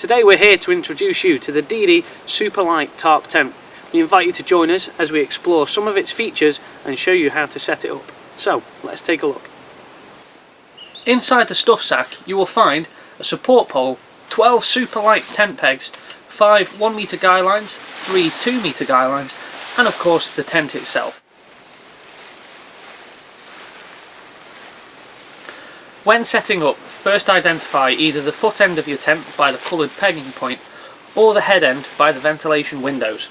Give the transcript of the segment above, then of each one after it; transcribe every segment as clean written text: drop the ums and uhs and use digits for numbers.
Today we're here to introduce you to the DD SuperLight Tarp Tent. We invite you to join us as we explore some of its features and show you how to set it up. So let's take a look. Inside the stuff sack you will find a support pole, 12 SuperLight tent pegs, 5 1 metre guy lines, 3 2 metre guy lines, and of course the tent itself. When setting up, first identify either the foot end of your tent by the coloured pegging point or the head end by the ventilation windows.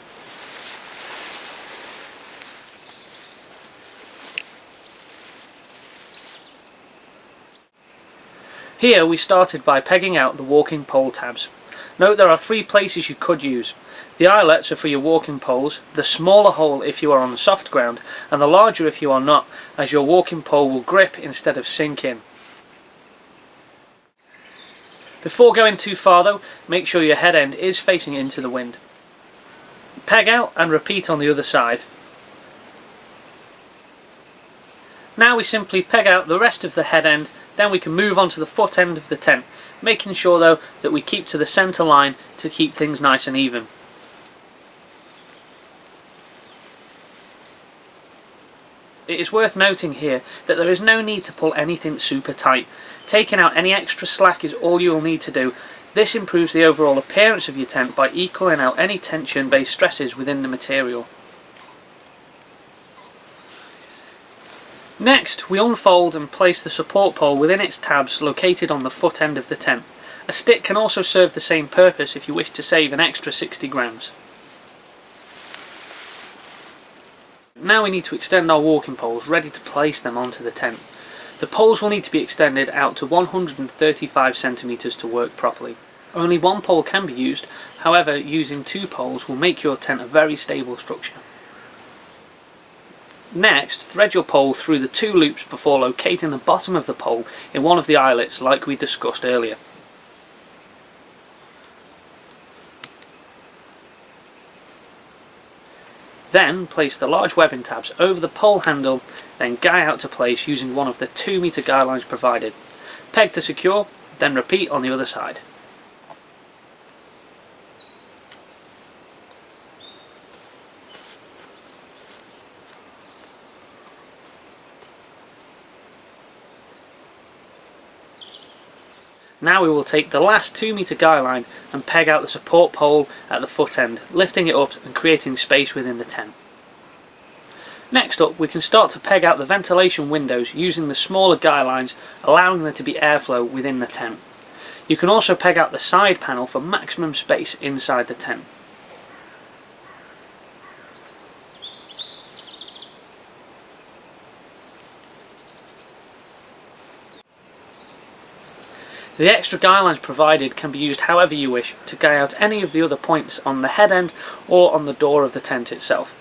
Here we started by pegging out the walking pole tabs. Note there are 3 places you could use. The eyelets are for your walking poles, the smaller hole if you are on the soft ground, and the larger if you are not, as your walking pole will grip instead of sink in. Before going too far though, make sure your head end is facing into the wind. Peg out and repeat on the other side. Now we simply peg out the rest of the head end, then we can move on to the foot end of the tent, making sure though that we keep to the centre line to keep things nice and even. It is worth noting here that there is no need to pull anything super tight. Taking out any extra slack is all you will need to do. This improves the overall appearance of your tent by equaling out any tension-based stresses within the material. Next, we unfold and place the support pole within its tabs located on the foot end of the tent. A stick can also serve the same purpose if you wish to save an extra 60 grams. Now we need to extend our walking poles, ready to place them onto the tent. The poles will need to be extended out to 135 centimeters to work properly. Only one pole can be used, however using 2 poles will make your tent a very stable structure. Next, thread your pole through the 2 loops before locating the bottom of the pole in one of the eyelets like we discussed earlier. Then place the large webbing tabs over the pole handle, then guy out to place using one of the 2 metre guy lines provided. Peg to secure, then repeat on the other side. Now we will take the last 2 metre guy line and peg out the support pole at the foot end, lifting it up and creating space within the tent. Next up, we can start to peg out the ventilation windows using the smaller guy lines, allowing there to be airflow within the tent. You can also peg out the side panel for maximum space inside the tent. The extra guy lines provided can be used however you wish to guy out any of the other points on the head end or on the door of the tent itself.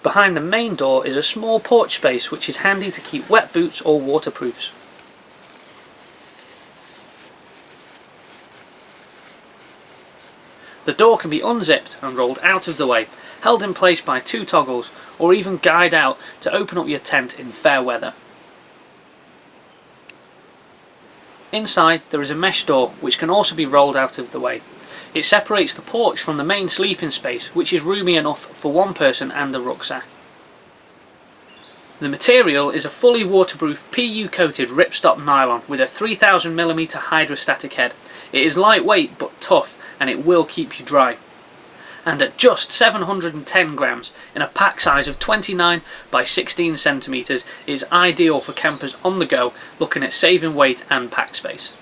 Behind the main door is a small porch space which is handy to keep wet boots or waterproofs. The door can be unzipped and rolled out of the way, held in place by 2 toggles, or even guyed out to open up your tent in fair weather. Inside there is a mesh door which can also be rolled out of the way. It separates the porch from the main sleeping space, which is roomy enough for 1 person and a rucksack. The material is a fully waterproof PU coated ripstop nylon with a 3000mm hydrostatic head. It is lightweight but tough and it will keep you dry. And at just 710 grams in a pack size of 29 by 16 centimeters is ideal for campers on the go looking at saving weight and pack space.